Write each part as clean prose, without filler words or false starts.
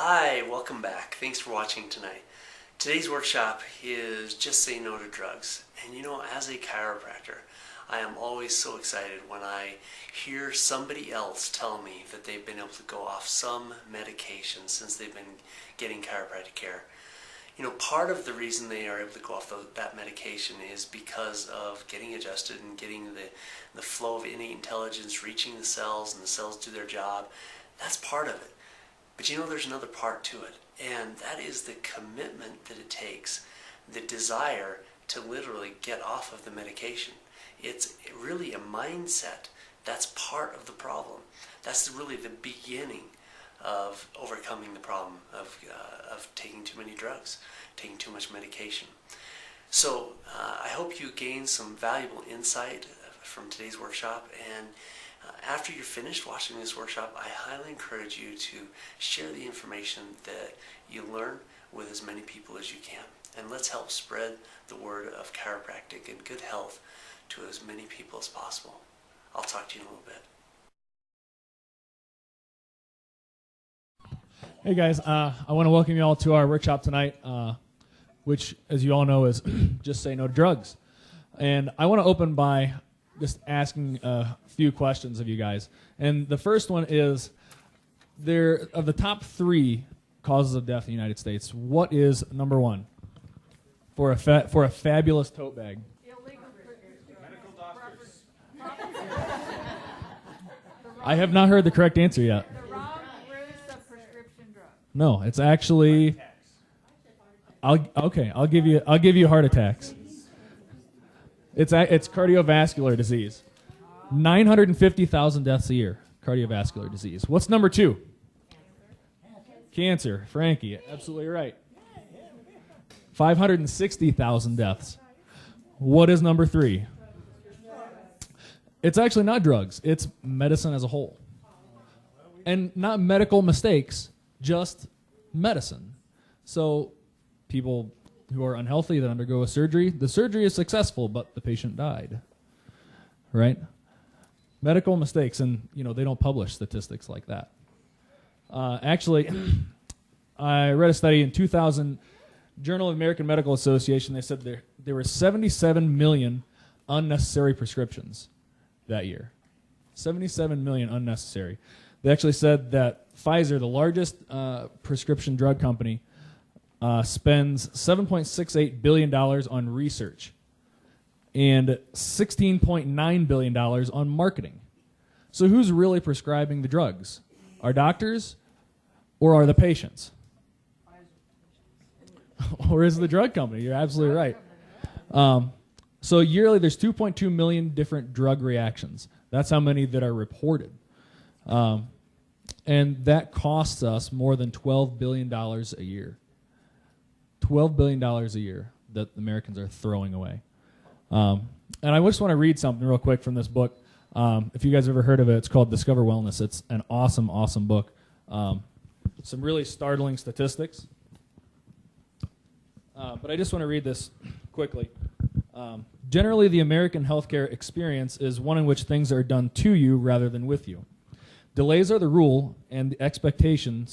Hi, welcome back. Thanks for watching tonight. Today's workshop is Just Say No to Drugs. And you know, as a chiropractor, I am always so excited when I hear somebody else tell me that they've been able to go off some medication since they've been getting chiropractic care. You know, part of the reason they are able to go off that medication is because of getting adjusted and getting the flow of innate intelligence reaching the cells and the cells do their job. That's part of it. But you know, there's another part to it, and that is the commitment that it takes, the desire to literally get off of the medication. It's really a mindset. That's part of the problem. That's really the beginning of overcoming the problem of taking too many drugs, taking too much medication. So I hope you gain some valuable insight from today's workshop, and after you're finished watching this workshop, I highly encourage you to share the information that you learn with as many people as you can. And let's help spread the word of chiropractic and good health to as many people as possible. I'll talk to you in a little bit. Hey guys, I want to welcome you all to our workshop tonight, which, as you all know, is Just Say No to Drugs. And I want to open by just asking a few questions of you guys. And the first one is, of the top 3 causes of death in the United States, what is number 1 for a fabulous tote bag? Medical doctors. I have not heard the correct answer yet. The wrong use of prescription drugs. No, it's actually. I'll give you heart attacks. It's cardiovascular disease. 950,000 deaths a year, cardiovascular disease. What's number 2? Cancer. Frankie, absolutely right. 560,000 deaths. What is number 3? It's actually not drugs. It's medicine as a whole. And not medical mistakes, just medicine. So people who are unhealthy that undergo a surgery, the surgery is successful, but the patient died. Right? Medical mistakes, and they don't publish statistics like that. Actually, I read a study in 2000, Journal of American Medical Association. They said there were 77 million unnecessary prescriptions that year. 77 million unnecessary. They actually said that Pfizer, the largest prescription drug company, spends $7.68 billion on research and $16.9 billion on marketing. So who's really prescribing the drugs? Are doctors or are the patients? Or is the drug company? You're absolutely right. So yearly there's 2.2 million different drug reactions. That's how many that are reported. And that costs us more than $12 billion a year. $12 billion a year that Americans are throwing away. And I just want to read something real quick from this book. If you guys have ever heard of it, it's called Discover Wellness. It's an awesome, awesome book. Some really startling statistics. But I just want to read this quickly. Generally, the American healthcare experience is one in which things are done to you rather than with you. Delays are the rule, and the expectation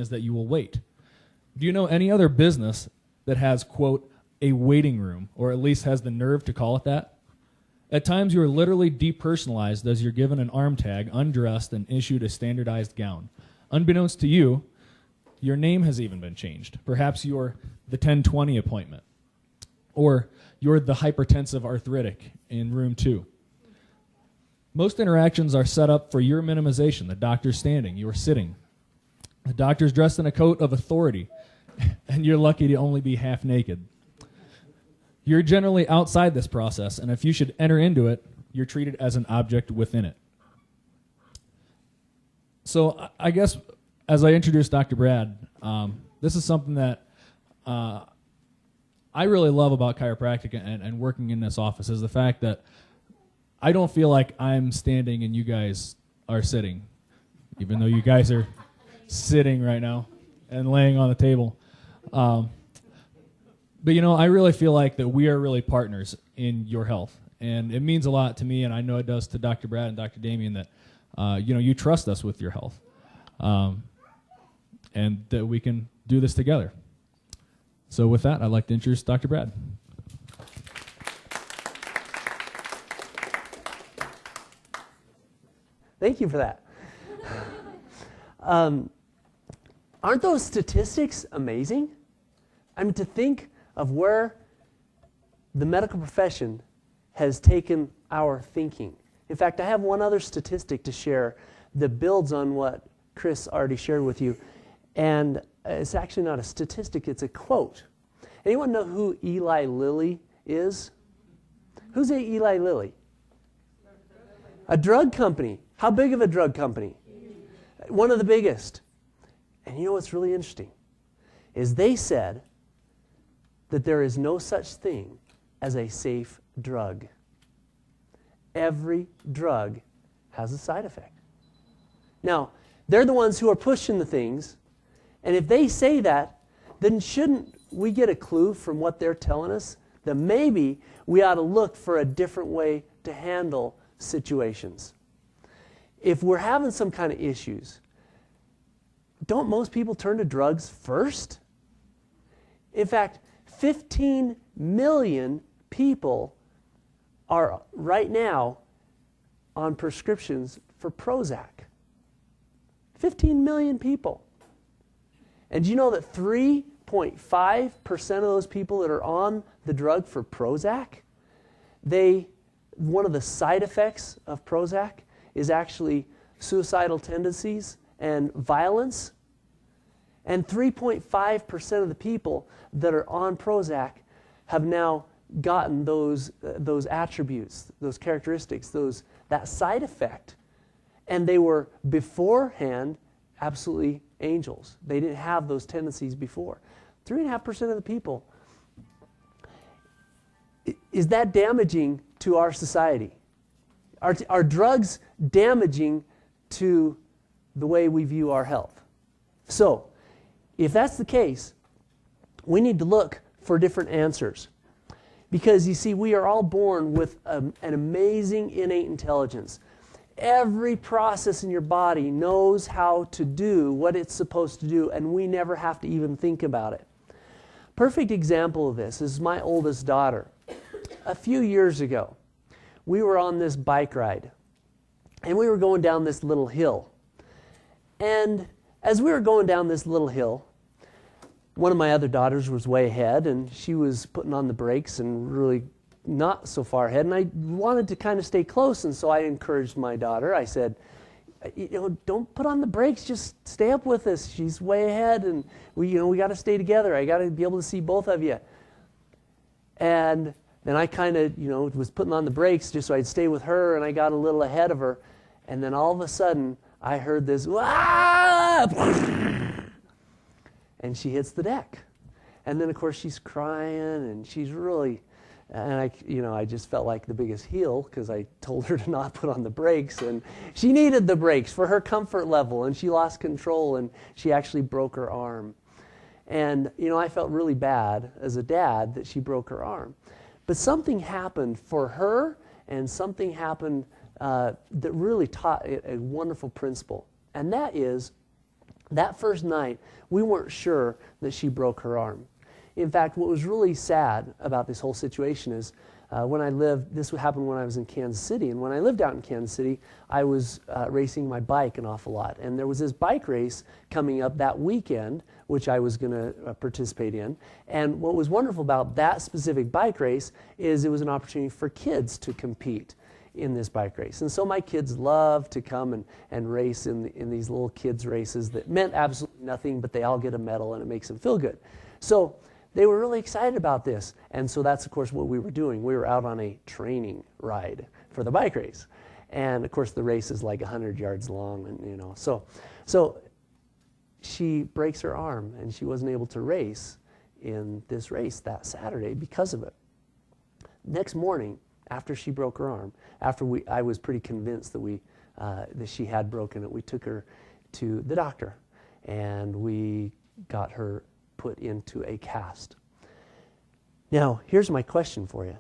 is that you will wait. Do you know any other business that has, quote, a waiting room, or at least has the nerve to call it that? At times you are literally depersonalized as you're given an arm tag, undressed, and issued a standardized gown. Unbeknownst to you, your name has even been changed. Perhaps you're the 1020 appointment, or you're the hypertensive arthritic in room 2. Most interactions are set up for your minimization. The doctor's standing, you're sitting. The doctor's dressed in a coat of authority, and you're lucky to only be half naked. You're generally outside this process, and if you should enter into it, you're treated as an object within it. So I guess as I introduced Dr. Brad, this is something that I really love about chiropractic and working in this office is the fact that I don't feel like I'm standing and you guys are sitting, even though you guys are sitting right now and laying on the table. But I really feel like that we are really partners in your health, and it means a lot to me, and I know it does to Dr. Brad and Dr. Damien that you trust us with your health. and that we can do this together. So with that, I'd like to introduce Dr. Brad. Thank you for that. Aren't those statistics amazing? I mean, to think of where the medical profession has taken our thinking. In fact, I have one other statistic to share that builds on what Chris already shared with you. And it's actually not a statistic, it's a quote. Anyone know who Eli Lilly is? Who's Eli Lilly? A drug company. How big of a drug company? One of the biggest. And you know what's really interesting? Is they said that there is no such thing as a safe drug. Every drug has a side effect. Now, they're the ones who are pushing the things, and if they say that, then shouldn't we get a clue from what they're telling us that maybe we ought to look for a different way to handle situations? If we're having some kind of issues, don't most people turn to drugs first? In fact, 15 million people are right now on prescriptions for Prozac. 15 million people. And do you know that 3.5% of those people that are on the drug for Prozac, one of the side effects of Prozac is actually suicidal tendencies and violence. And 3.5% of the people that are on Prozac have now gotten those attributes, those characteristics, that side effect. And they were beforehand absolutely angels. They didn't have those tendencies before. 3.5% of the people. Is that damaging to our society? Are drugs damaging to the way we view our health? So, if that's the case, we need to look for different answers. Because you see, we are all born with an amazing innate intelligence. Every process in your body knows how to do what it's supposed to do, and we never have to even think about it. Perfect example of this is my oldest daughter. A few years ago, we were on this bike ride, and we were going down this little hill. And as we were going down this little hill, one of my other daughters was way ahead, and she was putting on the brakes and really not so far ahead. And I wanted to kind of stay close, and so I encouraged my daughter. I said, don't put on the brakes, just stay up with us. She's way ahead, and we got to stay together. I got to be able to see both of you. And then I kind of, was putting on the brakes just so I'd stay with her, and I got a little ahead of her. And then all of a sudden, I heard this, "Wah!" And she hits the deck. And then, of course, she's crying, and she's really, and I just felt like the biggest heel because I told her to not put on the brakes, and she needed the brakes for her comfort level, and she lost control, and she actually broke her arm. And, I felt really bad as a dad that she broke her arm. But something happened for her, and something happened that really taught a wonderful principle. And that is, that first night, we weren't sure that she broke her arm. In fact, what was really sad about this whole situation is this happened when I was in Kansas City. And when I lived out in Kansas City, I was racing my bike an awful lot. And there was this bike race coming up that weekend, which I was going to participate in. And what was wonderful about that specific bike race is it was an opportunity for kids to compete in this bike race. And so my kids loved to come and race in these little kids races that meant absolutely nothing, but they all get a medal and it makes them feel good. So they were really excited about this. And so that's, of course, what we were doing. We were out on a training ride for the bike race. And, of course, the race is like 100 yards long. And, so she breaks her arm, and she wasn't able to race in this race that Saturday because of it. Next morning, after she broke her arm, I was pretty convinced that she had broken it. We took her to the doctor, and we got her put into a cast. Now, here's my question for you.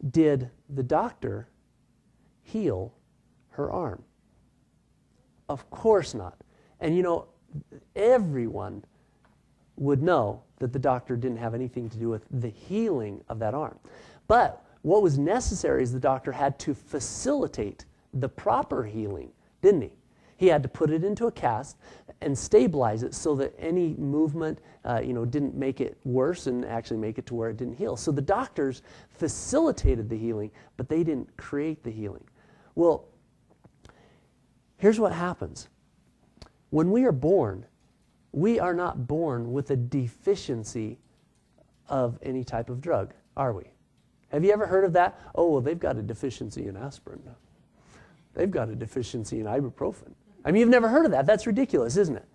Did the doctor heal her arm? Of course not. And everyone would know that the doctor didn't have anything to do with the healing of that arm. But what was necessary is the doctor had to facilitate the proper healing, didn't he? He had to put it into a cast and stabilize it so that any movement, didn't make it worse and actually make it to where it didn't heal. So the doctors facilitated the healing, but they didn't create the healing. Well, here's what happens. When we are born, we are not born with a deficiency of any type of drug, are we? Have you ever heard of that? Oh, well, they've got a deficiency in aspirin. They've got a deficiency in ibuprofen. I mean, you've never heard of that. That's ridiculous, isn't it?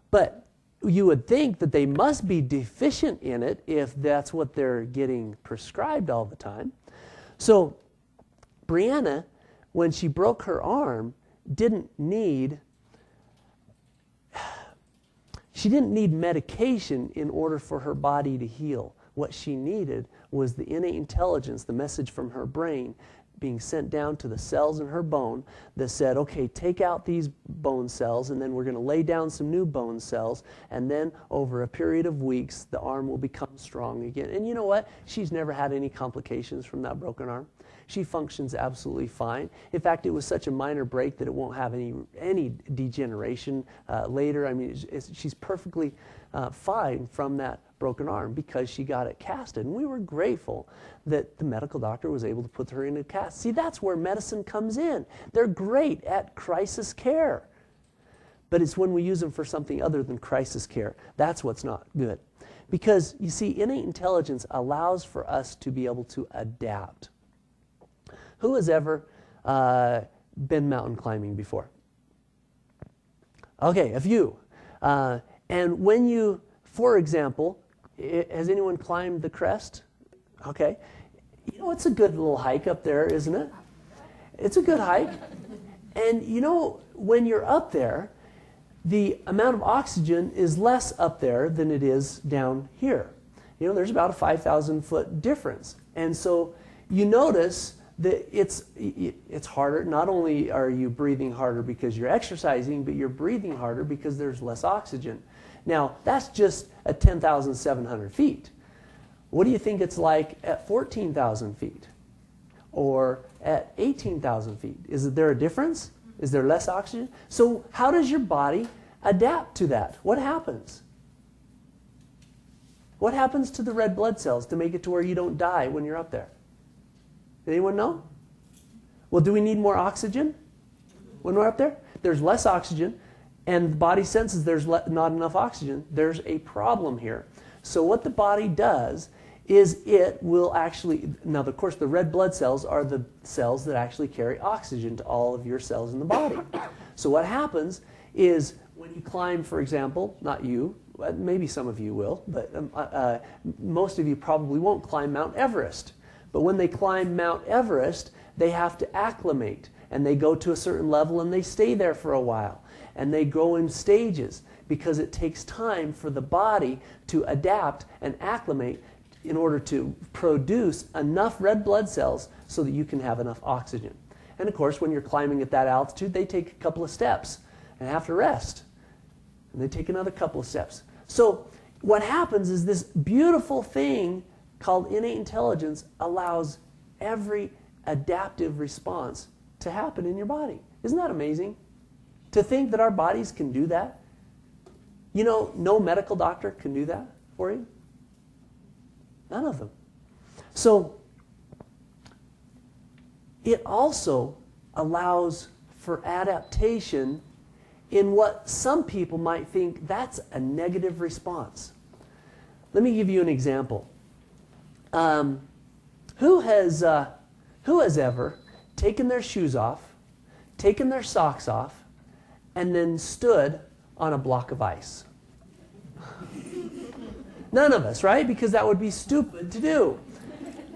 But you would think that they must be deficient in it if that's what they're getting prescribed all the time. So Brianna, when she broke her arm, didn't need medication in order for her body to heal. What she needed was the innate intelligence, the message from her brain being sent down to the cells in her bone that said, okay, take out these bone cells, and then we're going to lay down some new bone cells, and then over a period of weeks, the arm will become strong again. And you know what? She's never had any complications from that broken arm. She functions absolutely fine. In fact, it was such a minor break that it won't have any degeneration later. I mean, she's perfectly fine from that broken arm because she got it casted. And we were grateful that the medical doctor was able to put her in a cast. See, that's where medicine comes in. They're great at crisis care. But it's when we use them for something other than crisis care. That's what's not good. Because, you see, innate intelligence allows for us to be able to adapt. Who has ever been mountain climbing before? Okay, a few. And when you, for example, has anyone climbed the crest? Okay. You know, it's a good little hike up there, isn't it? It's a good hike. And you know, when you're up there, the amount of oxygen is less up there than it is down here. You know, there's about a 5,000 foot difference. And so you notice that it's harder. Not only are you breathing harder because you're exercising, but you're breathing harder because there's less oxygen. Now, that's just at 10,700 feet. What do you think it's like at 14,000 feet? Or at 18,000 feet? Is there a difference? Is there less oxygen? So how does your body adapt to that? What happens? What happens to the red blood cells to make it to where you don't die when you're up there? Anyone know? Well, do we need more oxygen when we're up there? There's less oxygen, and the body senses there's not enough oxygen. There's a problem here. So what the body does is it will actually, now of course the red blood cells are the cells that actually carry oxygen to all of your cells in the body. So what happens is when you climb, for example, not you, maybe some of you will, but most of you probably won't climb Mount Everest. But when they climb Mount Everest, they have to acclimate, and they go to a certain level and they stay there for a while. And they go in stages because it takes time for the body to adapt and acclimate in order to produce enough red blood cells so that you can have enough oxygen. And of course, when you're climbing at that altitude, they take a couple of steps and have to rest. And they take another couple of steps. So what happens is this beautiful thing called innate intelligence allows every adaptive response to happen in your body. Isn't that amazing? To think that our bodies can do that? You know, no medical doctor can do that for you. None of them. So, it also allows for adaptation in what some people might think that's a negative response. Let me give you an example. Who has ever taken their shoes off, taken their socks off, and then stood on a block of ice? None of us, right? Because that would be stupid to do.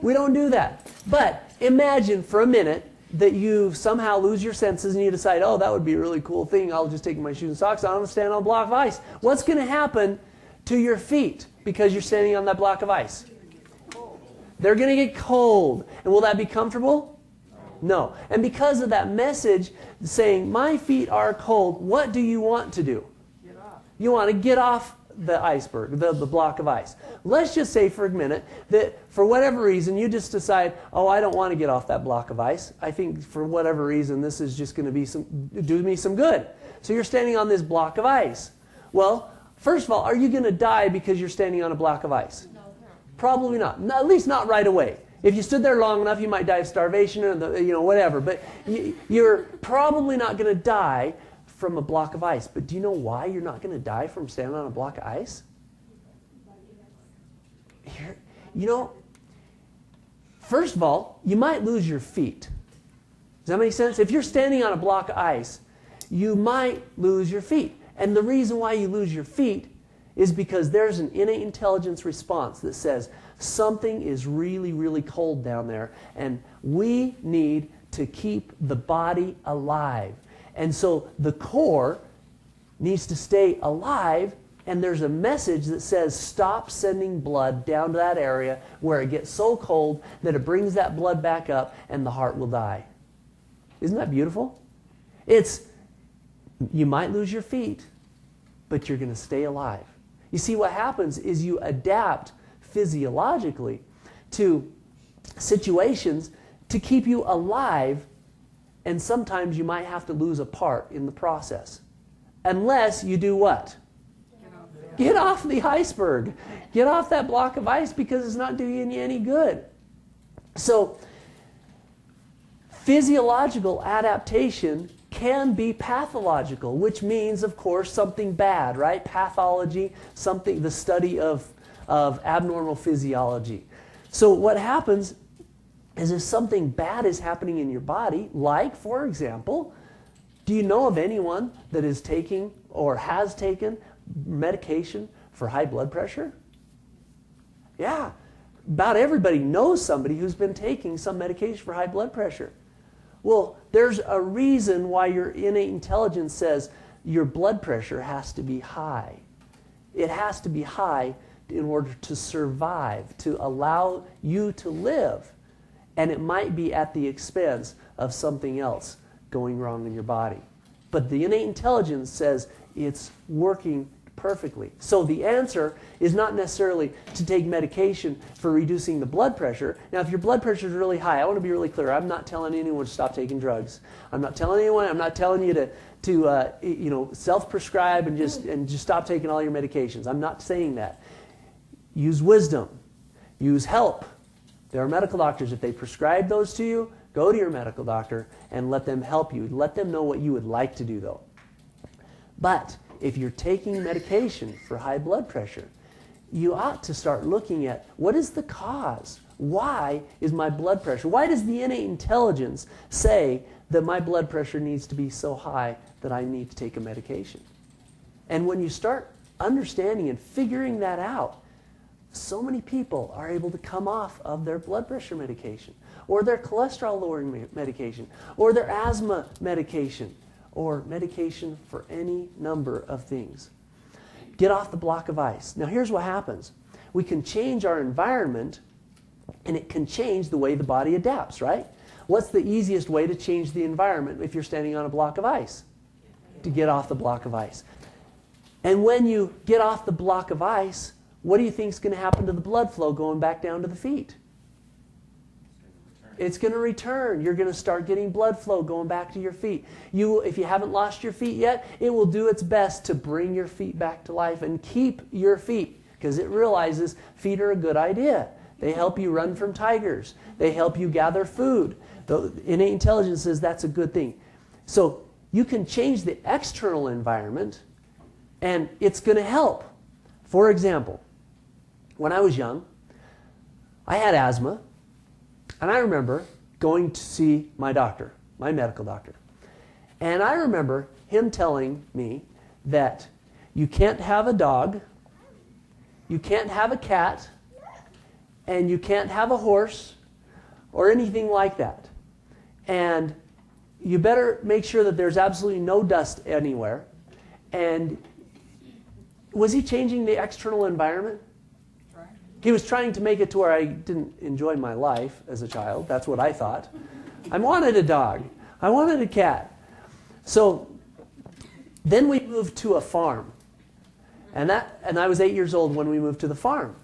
We don't do that. But imagine for a minute that you somehow lose your senses and you decide, oh, that would be a really cool thing. I'll just take my shoes and socks on and stand on a block of ice. What's going to happen to your feet because you're standing on that block of ice? They're going to get cold. And will that be comfortable? No. And because of that message saying, my feet are cold, what do you want to do? You want to get off the iceberg, the block of ice. Let's just say for a minute that for whatever reason you just decide, oh, I don't want to get off that block of ice. I think for whatever reason this is just going to do me some good. So you're standing on this block of ice. Well, first of all, are you going to die because you're standing on a block of ice? No. Probably not. At least not right away. If you stood there long enough, you might die of starvation or whatever. But you're probably not going to die from a block of ice. But do you know why you're not going to die from standing on a block of ice? First of all, you might lose your feet. Does that make sense? If you're standing on a block of ice, you might lose your feet. And the reason why you lose your feet is because there's an innate intelligence response that says something is really, really cold down there, and we need to keep the body alive. And so the core needs to stay alive, and there's a message that says stop sending blood down to that area where it gets so cold that it brings that blood back up and the heart will die. Isn't that beautiful? You might lose your feet, but you're going to stay alive. You see, what happens is you adapt physiologically to situations to keep you alive, and sometimes you might have to lose a part in the process. Unless you do what? Get off the iceberg. Get off that block of ice because it's not doing you any good. So, physiological adaptation can be pathological, which means, of course, something bad, right? Pathology, the study of abnormal physiology. So what happens is if something bad is happening in your body, like, for example, do you know of anyone that is taking or has taken medication for high blood pressure? Yeah, about everybody knows somebody who's been taking some medication for high blood pressure. Well, there's a reason why your innate intelligence says your blood pressure has to be high. It has to be high in order to survive, to allow you to live. And it might be at the expense of something else going wrong in your body. But the innate intelligence says it's working perfectly. So the answer is not necessarily to take medication for reducing the blood pressure. Now, if your blood pressure is really high, I want to be really clear. I'm not telling anyone to stop taking drugs. I'm not telling you to self-prescribe and just stop taking all your medications. I'm not saying that. Use wisdom. Use help. There are medical doctors. If they prescribe those to you, go to your medical doctor and let them help you. Let them know what you would like to do, though. But if you're taking medication for high blood pressure, you ought to start looking at what is the cause? Why is my blood pressure? Why does the innate intelligence say that my blood pressure needs to be so high that I need to take a medication? And when you start understanding and figuring that out, so many people are able to come off of their blood pressure medication, or their cholesterol-lowering medication, or their asthma medication, or medication for any number of things. Get off the block of ice. Now here's what happens. We can change our environment, and it can change the way the body adapts, right? What's the easiest way to change the environment if you're standing on a block of ice? To get off the block of ice. And when you get off the block of ice, what do you think is going to happen to the blood flow going back down to the feet? It's going to return. You're going to start getting blood flow going back to your feet. If you haven't lost your feet yet, it will do its best to bring your feet back to life and keep your feet, because it realizes feet are a good idea. They help you run from tigers. They help you gather food. The innate intelligence says that's a good thing. So you can change the external environment, and it's going to help. For example, when I was young, I had asthma. And I remember going to see my doctor, my medical doctor. And I remember him telling me that you can't have a dog, you can't have a cat, and you can't have a horse or anything like that. And you better make sure that there's absolutely no dust anywhere. And was he changing the external environment? He was trying to make it to where I didn't enjoy my life as a child. That's what I thought. I wanted a dog. I wanted a cat. So then we moved to a farm. And I was 8 years old when we moved to the farm.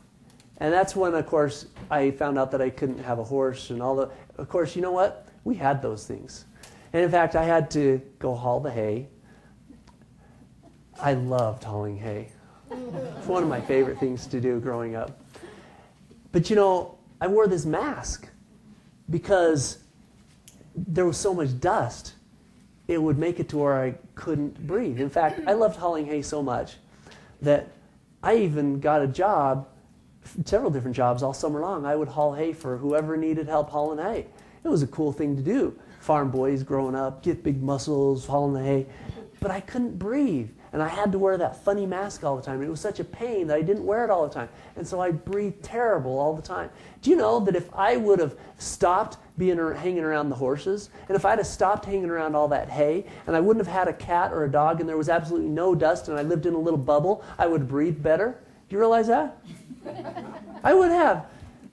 And that's when, of course, I found out that I couldn't have a horse and all the... Of course, you know what? We had those things. And in fact, I had to go haul the hay. I loved hauling hay. It's one of my favorite things to do growing up. But you know, I wore this mask because there was so much dust, it would make it to where I couldn't breathe. In fact, I loved hauling hay so much that I even got a job, several different jobs all summer long. I would haul hay for whoever needed help hauling hay. It was a cool thing to do. Farm boys growing up, get big muscles, hauling the hay. But I couldn't breathe. And I had to wear that funny mask all the time. It was such a pain that I didn't wear it all the time. And so I breathed terrible all the time. Do you know that if I would have stopped hanging around the horses, and if I'd have stopped hanging around all that hay, and I wouldn't have had a cat or a dog, and there was absolutely no dust, and I lived in a little bubble, I would breathe better? Do you realize that? I would have.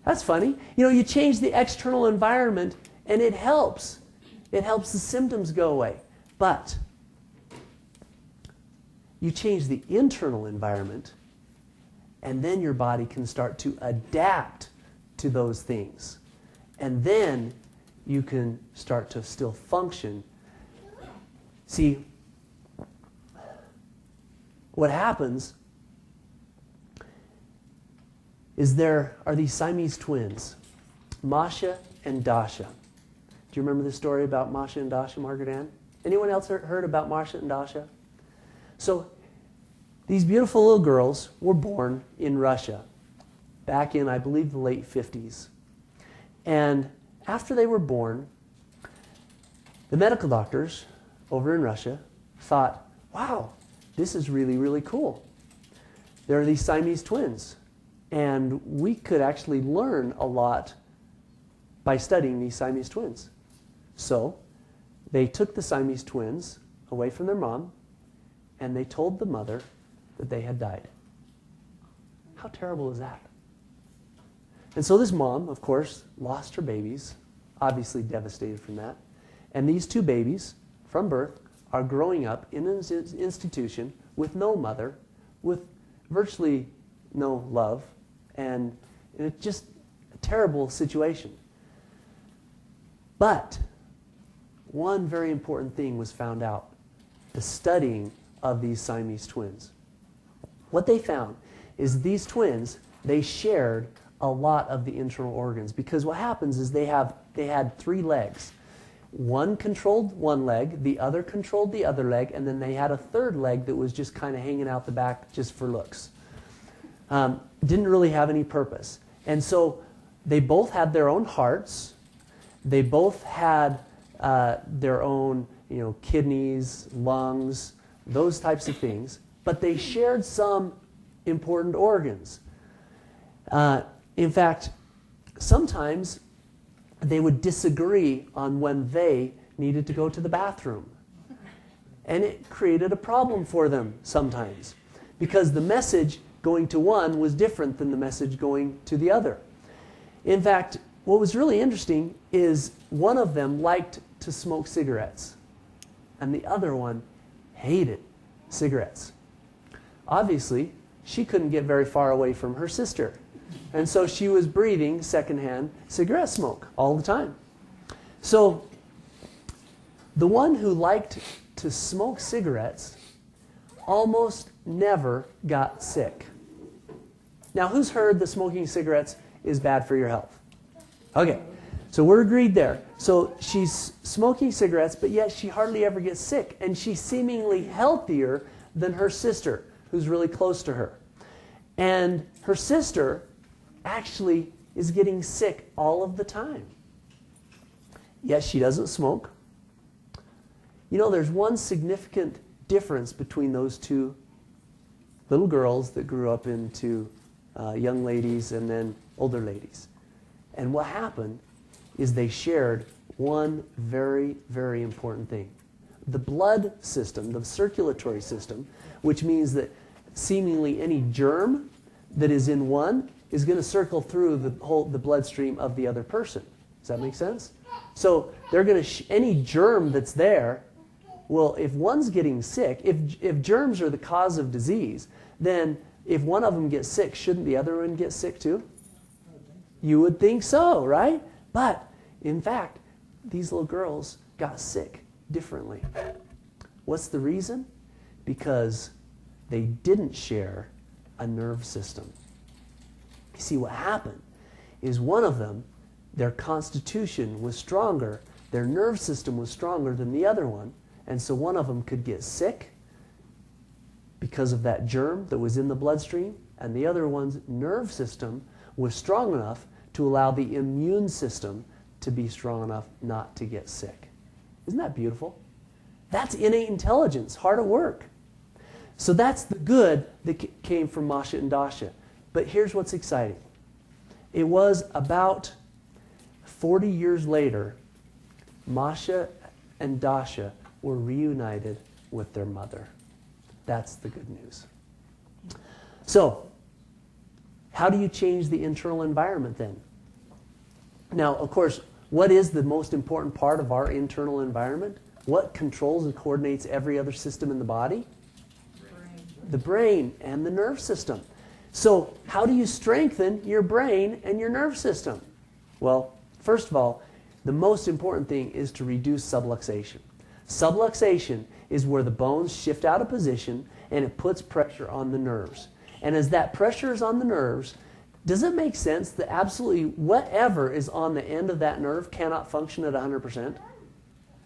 That's funny. You know, you change the external environment, and it helps. It helps the symptoms go away. But you change the internal environment, and then your body can start to adapt to those things. And then you can start to still function. See, what happens is there are these Siamese twins, Masha and Dasha. Do you remember the story about Masha and Dasha, Margaret Ann? Anyone else heard about Masha and Dasha? So these beautiful little girls were born in Russia back in, I believe, the late 50s. And after they were born, the medical doctors over in Russia thought, wow, this is really, really cool. There are these Siamese twins, and we could actually learn a lot by studying these Siamese twins. So they took the Siamese twins away from their mom, and they told the mother that they had died. How terrible is that? And so this mom, of course, lost her babies, obviously devastated from that. And these two babies, from birth, are growing up in an institution with no mother, with virtually no love, and it's just a terrible situation. But one very important thing was found out, the studying of these Siamese twins. What they found is these twins, they shared a lot of the internal organs, because what happens is they had 3 legs. One controlled one leg, the other controlled the other leg, and then they had a third leg that was just kind of hanging out the back just for looks. Didn't really have any purpose. And so they both had their own hearts. They both had their own, kidneys, lungs, those types of things. But they shared some important organs. In fact, sometimes they would disagree on when they needed to go to the bathroom. And it created a problem for them sometimes, because the message going to one was different than the message going to the other. In fact, what was really interesting is one of them liked to smoke cigarettes, and the other one hated cigarettes. Obviously, she couldn't get very far away from her sister. And so she was breathing secondhand cigarette smoke all the time. So the one who liked to smoke cigarettes almost never got sick. Now, who's heard that smoking cigarettes is bad for your health? Okay, so we're agreed there. So she's smoking cigarettes, but yet she hardly ever gets sick. And she's seemingly healthier than her sister, who's really close to her. And her sister actually is getting sick all of the time. Yet she doesn't smoke. There's one significant difference between those two little girls that grew up into young ladies and then older ladies. And what happened is they shared one very, very important thing. The blood system, the circulatory system, which means that seemingly any germ that is in one is going to circle through the bloodstream of the other person. Does that make sense? So they're going to any germ that's there Well, if one's getting sick, if germs are the cause of disease, then if one of them gets sick, shouldn't the other one get sick too? You would think so, right? But in fact, these little girls got sick differently. What's the reason? Because they didn't share a nerve system. You see, what happened is one of them, their constitution was stronger, their nerve system was stronger than the other one, and so one of them could get sick because of that germ that was in the bloodstream, and the other one's nerve system was strong enough to allow the immune system to be strong enough not to get sick. Isn't that beautiful? That's innate intelligence, hard at work. So that's the good that came from Masha and Dasha. But here's what's exciting. It was about 40 years later, Masha and Dasha were reunited with their mother. That's the good news. So, how do you change the internal environment then? Now, of course, what is the most important part of our internal environment? What controls and coordinates every other system in the body? The brain and the nerve system. So, how do you strengthen your brain and your nerve system? Well, first of all, the most important thing is to reduce subluxation. Subluxation is where the bones shift out of position and it puts pressure on the nerves. And as that pressure is on the nerves, does it make sense that absolutely whatever is on the end of that nerve cannot function at 100%?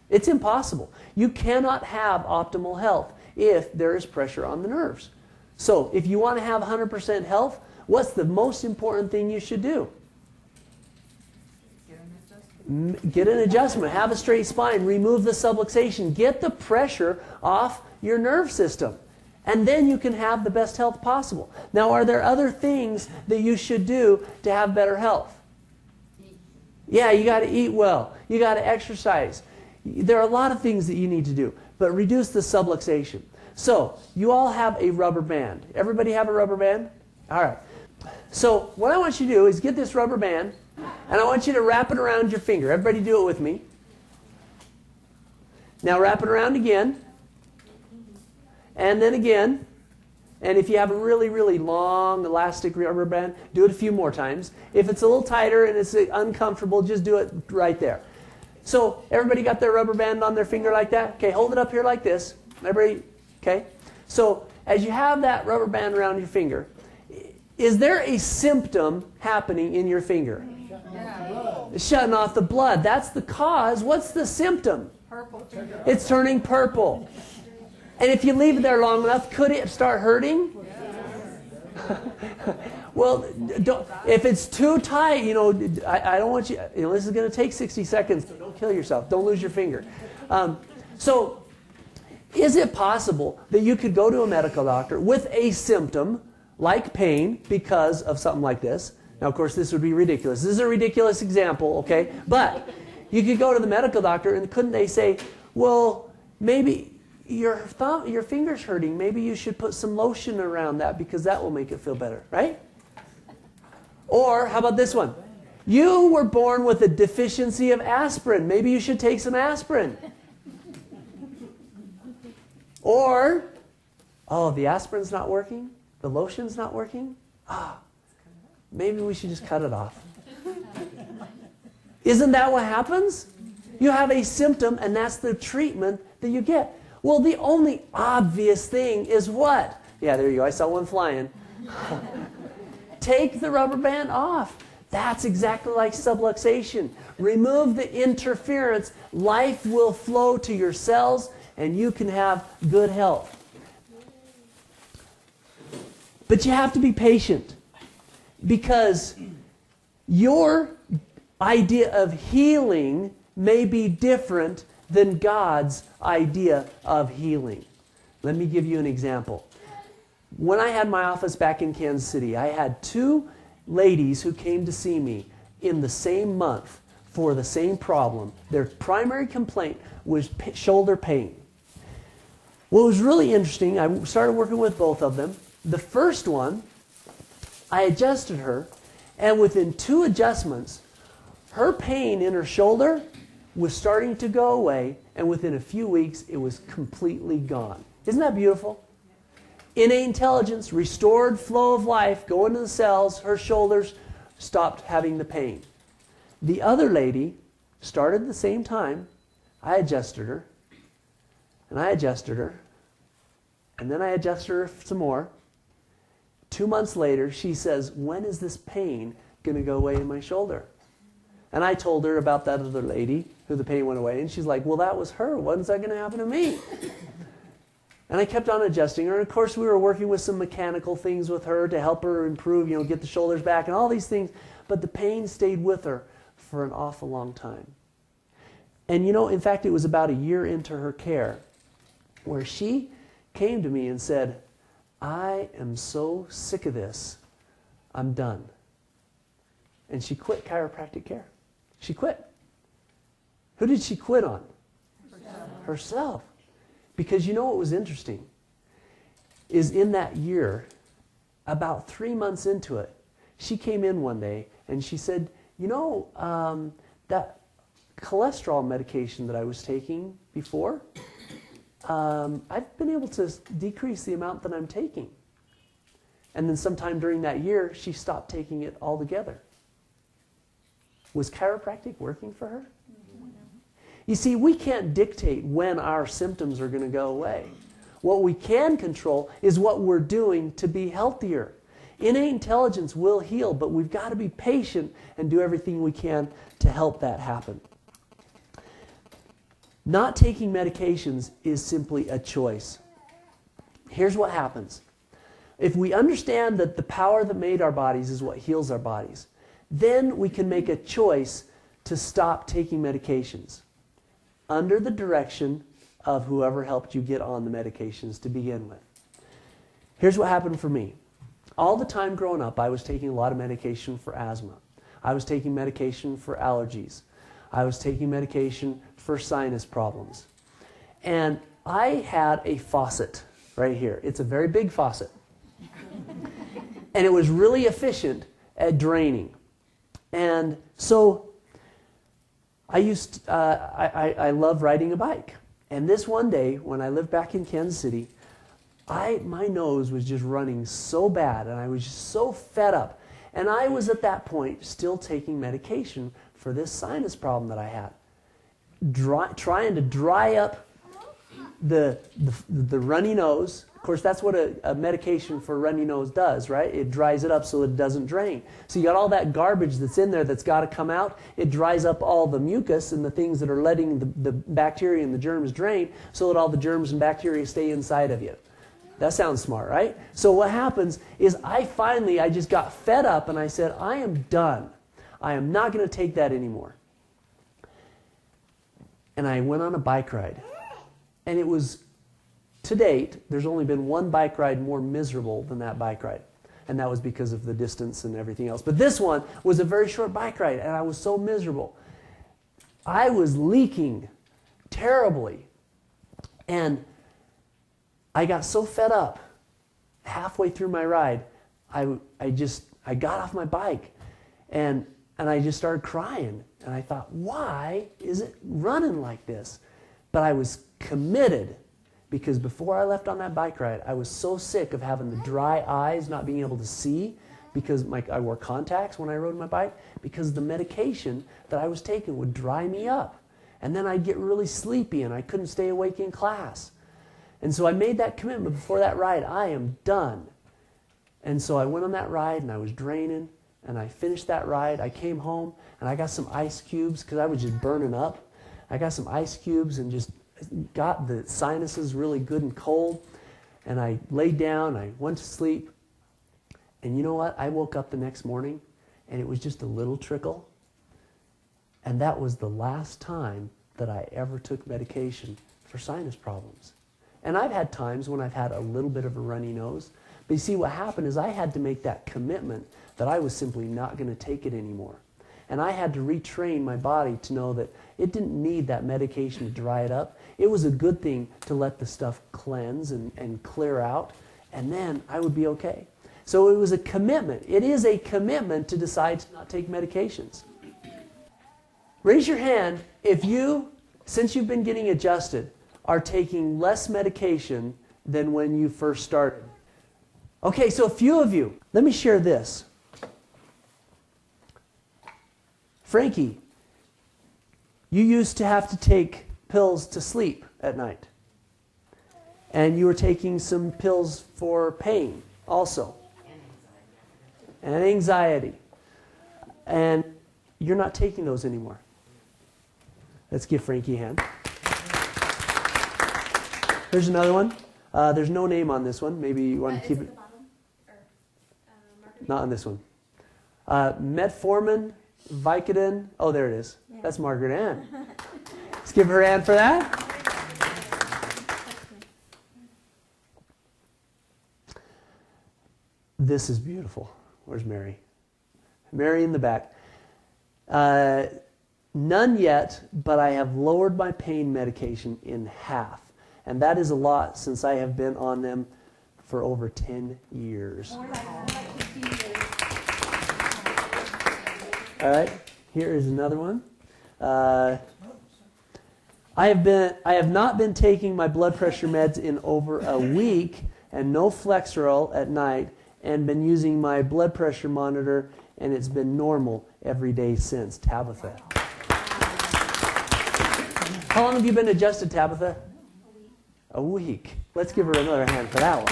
It's impossible. You cannot have optimal health if there is pressure on the nerves. So if you want to have 100% health, what's the most important thing you should do? Get an adjustment. Have a straight spine. Remove the subluxation. Get the pressure off your nerve system. And then you can have the best health possible. Now, are there other things that you should do to have better health? Yeah, you got to eat well. You got to exercise. There are a lot of things that you need to do. But reduce the subluxation. So, you all have a rubber band. Everybody have a rubber band? All right. So, what I want you to do is get this rubber band, and I want you to wrap it around your finger. Everybody do it with me. Now wrap it around again. And then again. And if you have a really, really long elastic rubber band, do it a few more times. If it's a little tighter and it's uncomfortable, just do it right there. So everybody got their rubber band on their finger like that? Okay, hold it up here like this. Everybody, okay? So as you have that rubber band around your finger, is there a symptom happening in your finger? It's shutting off the blood. That's the cause. What's the symptom? Purple. It's turning purple. And if you leave it there long enough, could it start hurting? Well, if it's too tight, I don't want you, this is going to take 60 seconds, so don't kill yourself. Don't lose your finger. So, is it possible that you could go to a medical doctor with a symptom like pain because of something like this? Now, of course, this would be ridiculous. This is a ridiculous example, okay? But you could go to the medical doctor, and couldn't they say, well, maybe your finger's hurting. Maybe you should put some lotion around that because that will make it feel better, right? Or how about this one? You were born with a deficiency of aspirin. Maybe you should take some aspirin. Or, oh, the aspirin's not working? The lotion's not working? Maybe we should just cut it off. Isn't that what happens? You have a symptom, and that's the treatment that you get. Well, the only obvious thing is what? Yeah, there you go. I saw one flying. Take the rubber band off. That's exactly like subluxation. Remove the interference. Life will flow to your cells, and you can have good health. But you have to be patient, because your idea of healing may be different than God's idea of healing. Let me give you an example. When I had my office back in Kansas City, I had 2 ladies who came to see me in the same month for the same problem. Their primary complaint was shoulder pain. What was really interesting, I started working with both of them. The first one, I adjusted her, and within 2 adjustments, her pain in her shoulder was starting to go away, and within a few weeks, it was completely gone. Isn't that beautiful? Innate intelligence, restored flow of life, go into the cells, her shoulders stopped having the pain. The other lady started at the same time. I adjusted her, and I adjusted her, and then I adjusted her some more. 2 months later, she says, when is this pain going to go away in my shoulder? And I told her about that other lady who the pain went away, and she's like, well, that was her. When's that going to happen to me? And I kept on adjusting her. And of course, we were working with some mechanical things with her to help her improve, get the shoulders back and all these things. But the pain stayed with her for an awful long time. And in fact, it was about a year into her care where she came to me and said, I am so sick of this. I'm done. And she quit chiropractic care. She quit. Who did she quit on? Herself. Because what was interesting is in that year, about 3 months into it, she came in one day and she said, that cholesterol medication that I was taking before, I've been able to decrease the amount that I'm taking. And then sometime during that year, she stopped taking it altogether. Was chiropractic working for her? You see, we can't dictate when our symptoms are going to go away. What we can control is what we're doing to be healthier. Innate intelligence will heal, but we've got to be patient and do everything we can to help that happen. Not taking medications is simply a choice. Here's what happens. If we understand that the power that made our bodies is what heals our bodies, then we can make a choice to stop taking medications under the direction of whoever helped you get on the medications to begin with. Here's what happened for me. All the time growing up, I was taking a lot of medication for asthma. I was taking medication for allergies. I was taking medication for sinus problems. And I had a faucet right here. It's a very big faucet. And it was really efficient at draining. And so I love riding a bike. And this one day, when I lived back in Kansas City, my nose was just running so bad, and I was just so fed up. And I was at that point still taking medication for this sinus problem that I had. Trying to dry up the runny nose. Of course, that's what a medication for runny nose does, right? It dries it up so it doesn't drain. So you got all that garbage that's in there that's got to come out. It dries up all the mucus and the things that are letting the bacteria and the germs drain so that all the germs and bacteria stay inside of you. That sounds smart, right? So what happens is I just got fed up and I said, I am done. I am not going to take that anymore. And I went on a bike ride. And it was, to date, there's only been one bike ride more miserable than that bike ride. And that was because of the distance and everything else. But this one was a very short bike ride, and I was so miserable. I was leaking terribly. And I got so fed up halfway through my ride, I got off my bike and I just started crying. And I thought, why is it running like this? But I was committed because before I left on that bike ride, I was so sick of having the dry eyes, not being able to see because I wore contacts when I rode my bike because the medication that I was taking would dry me up. And then I'd get really sleepy and I couldn't stay awake in class. And so I made that commitment before that ride. I am done. And so I went on that ride and I was draining and I finished that ride. I came home and I got some ice cubes because I was just burning up. I got some ice cubes and just got the sinuses really good and cold. And I laid down, I went to sleep. And you know what? I woke up the next morning and it was just a little trickle. And that was the last time that I ever took medication for sinus problems. And I've had times when I've had a little bit of a runny nose. But you see, what happened is I had to make that commitment that I was simply not going to take it anymore. And I had to retrain my body to know that it didn't need that medication to dry it up. It was a good thing to let the stuff cleanse and clear out, and then I would be okay. So it was a commitment. It is a commitment to decide to not take medications. Raise your hand if you since you've been getting adjusted, are taking less medication than when you first started? Okay, so a few of you. Let me share this. Frankie, you used to have to take pills to sleep at night. And you were taking some pills for pain also. And anxiety. And you're not taking those anymore. Let's give Frankie a hand. Here's another one. There's no name on this one. Maybe you want to keep it. Not on this one. Metformin, Vicodin. Oh, there it is. Yeah. That's Margaret Ann. Let's give her a hand for that. This is beautiful. Where's Mary? Mary in the back. None yet, but I have lowered my pain medication in half. And that is a lot since I have been on them for over 10 years. More like 15 years. All right, here is another one. I have not been taking my blood pressure meds in over a week and no Flexeril at night and been using my blood pressure monitor and it's been normal every day since. Tabitha. How long have you been adjusted, Tabitha? A week. Let's give her another hand for that one.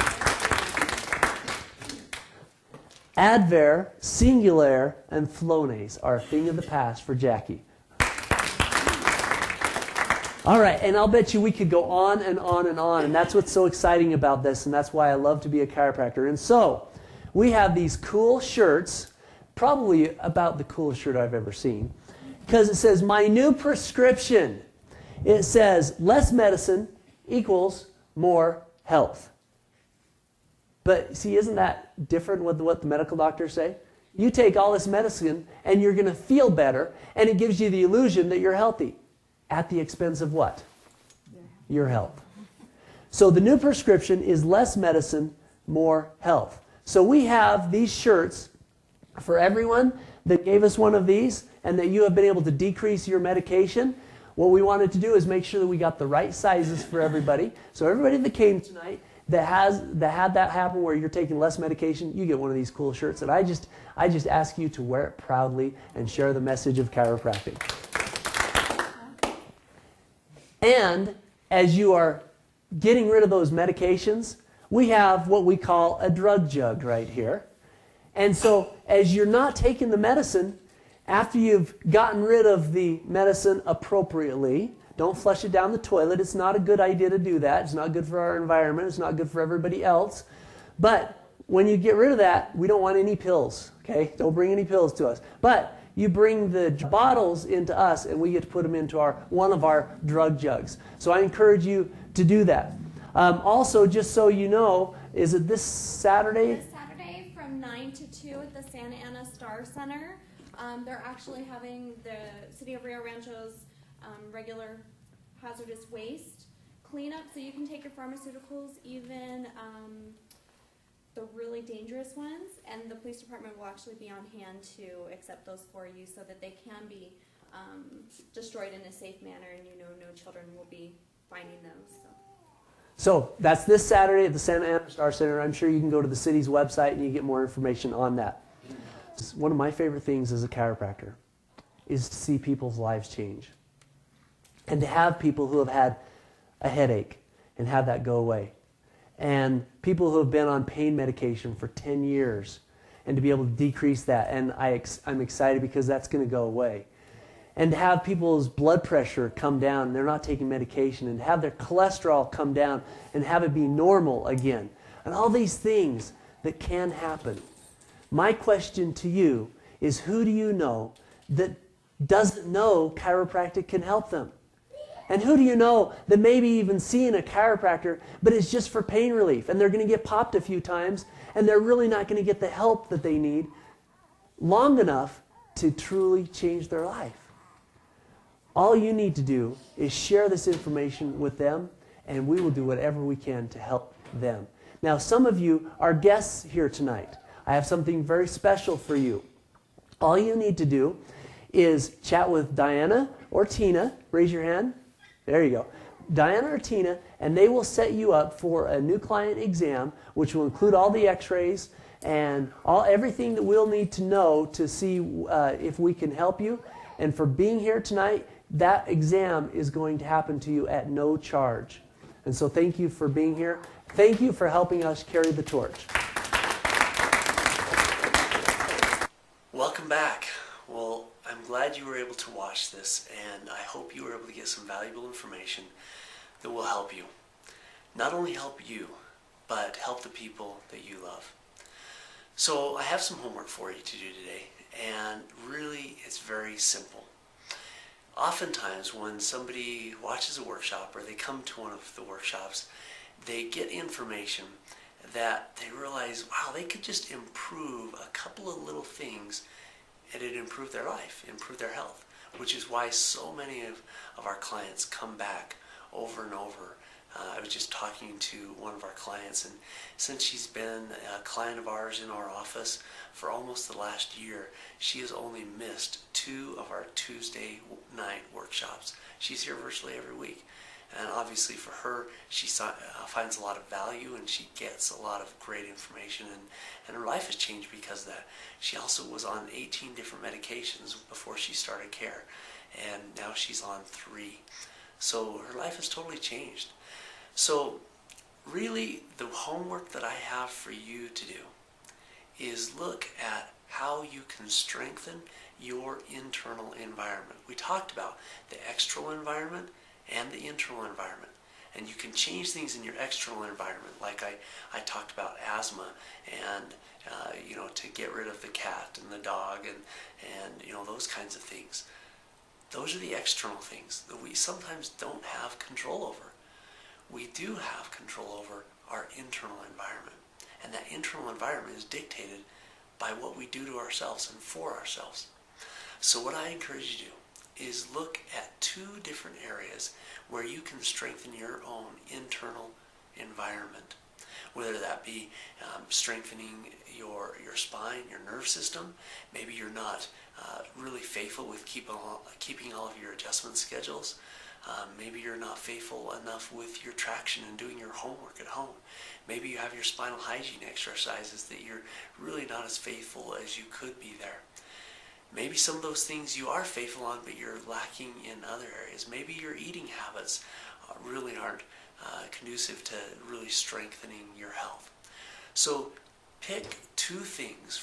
Advair, Singulair, and Flonase are a thing of the past for Jackie. All right, and I'll bet you we could go on and on and on, and that's what's so exciting about this, and that's why I love to be a chiropractor. And so, we have these cool shirts, probably about the coolest shirt I've ever seen, because it says, my new prescription. It says, less medicine equals more health. But see, isn't that different with what the medical doctors say? You take all this medicine and you're going to feel better, and it gives you the illusion that you're healthy. At the expense of what? Your health. So the new prescription is less medicine, more health. So we have these shirts for everyone that gave us one of these and that you have been able to decrease your medication. What we wanted to do is make sure that we got the right sizes for everybody. So everybody that came tonight that had that happen where you're taking less medication, you get one of these cool shirts. And I just ask you to wear it proudly and share the message of chiropractic. And as you are getting rid of those medications, we have what we call a drug jug right here. And so as you're not taking the medicine, after you've gotten rid of the medicine appropriately, don't flush it down the toilet. It's not a good idea to do that. It's not good for our environment. It's not good for everybody else. But when you get rid of that, we don't want any pills, okay? Don't bring any pills to us. But you bring the bottles into us, and we get to put them into one of our drug jugs. So I encourage you to do that. Also, just so you know, is it this Saturday? This Saturday from 9 to 2 at the Santa Ana Star Center. They're actually having the City of Rio Rancho's regular hazardous waste cleanup, so you can take your pharmaceuticals, even the really dangerous ones, and the police department will actually be on hand to accept those for you so that they can be destroyed in a safe manner, and no children will be finding those. So that's this Saturday at the Santa Ana Star Center. I'm sure you can go to the city's website and you get more information on that. One of my favorite things as a chiropractor is to see people's lives change. And to have people who have had a headache and have that go away. And people who have been on pain medication for 10 years and to be able to decrease that. And I'm excited because that's going to go away. And to have people's blood pressure come down, they're not taking medication, and have their cholesterol come down and have it be normal again. And all these things that can happen. My question to you is, who do you know that doesn't know chiropractic can help them? And who do you know that maybe even seeing a chiropractor, but it's just for pain relief, and they're going to get popped a few times, and they're really not going to get the help that they need long enough to truly change their life? All you need to do is share this information with them, and we will do whatever we can to help them. Now, some of you are guests here tonight. I have something very special for you. All you need to do is chat with Diana or Tina. Raise your hand. There you go. Diana or Tina, and they will set you up for a new client exam, which will include all the x-rays and everything that we'll need to know to see if we can help you. And for being here tonight, that exam is going to happen to you at no charge. And so thank you for being here. Thank you for helping us carry the torch. Welcome back. Well, I'm glad you were able to watch this, and I hope you were able to get some valuable information that will help you. Not only help you, but help the people that you love. So I have some homework for you to do today, and really it's very simple. Oftentimes when somebody watches a workshop or they come to one of the workshops, they get information that they realize, wow, they could just improve a couple of little things and it'd improve their life, improve their health, which is why so many of our clients come back over and over. I was just talking to one of our clients, and since she's been a client of ours in our office for almost the last year, she has only missed 2 of our Tuesday night workshops. She's here virtually every week. And obviously for her, she finds a lot of value and she gets a lot of great information, and her life has changed because of that. She also was on 18 different medications before she started care, and now she's on 3. So her life has totally changed. So really the homework that I have for you to do is look at how you can strengthen your internal environment. We talked about the external environment and the internal environment. And you can change things in your external environment, like I talked about asthma and to get rid of the cat and the dog and those kinds of things. Those are the external things that we sometimes don't have control over. We do have control over our internal environment. And that internal environment is dictated by what we do to ourselves and for ourselves. So what I encourage you to do is look at 2 different areas where you can strengthen your own internal environment. Whether that be strengthening your spine, your nerve system. Maybe you're not really faithful with keeping all of your adjustment schedules. Maybe you're not faithful enough with your traction and doing your homework at home. Maybe you have your spinal hygiene exercises that you're really not as faithful as you could be there. Maybe some of those things you are faithful on, but you're lacking in other areas. Maybe your eating habits really aren't conducive to really strengthening your health. So pick 2 things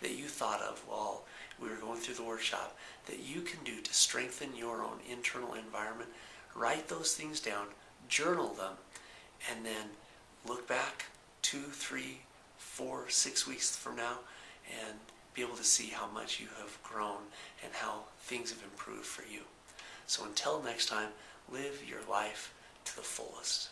that you thought of while we were going through the workshop that you can do to strengthen your own internal environment. Write those things down, journal them, and then look back 2, 3, 4, 6 weeks from now and be able to see how much you have grown and how things have improved for you. So until next time, live your life to the fullest.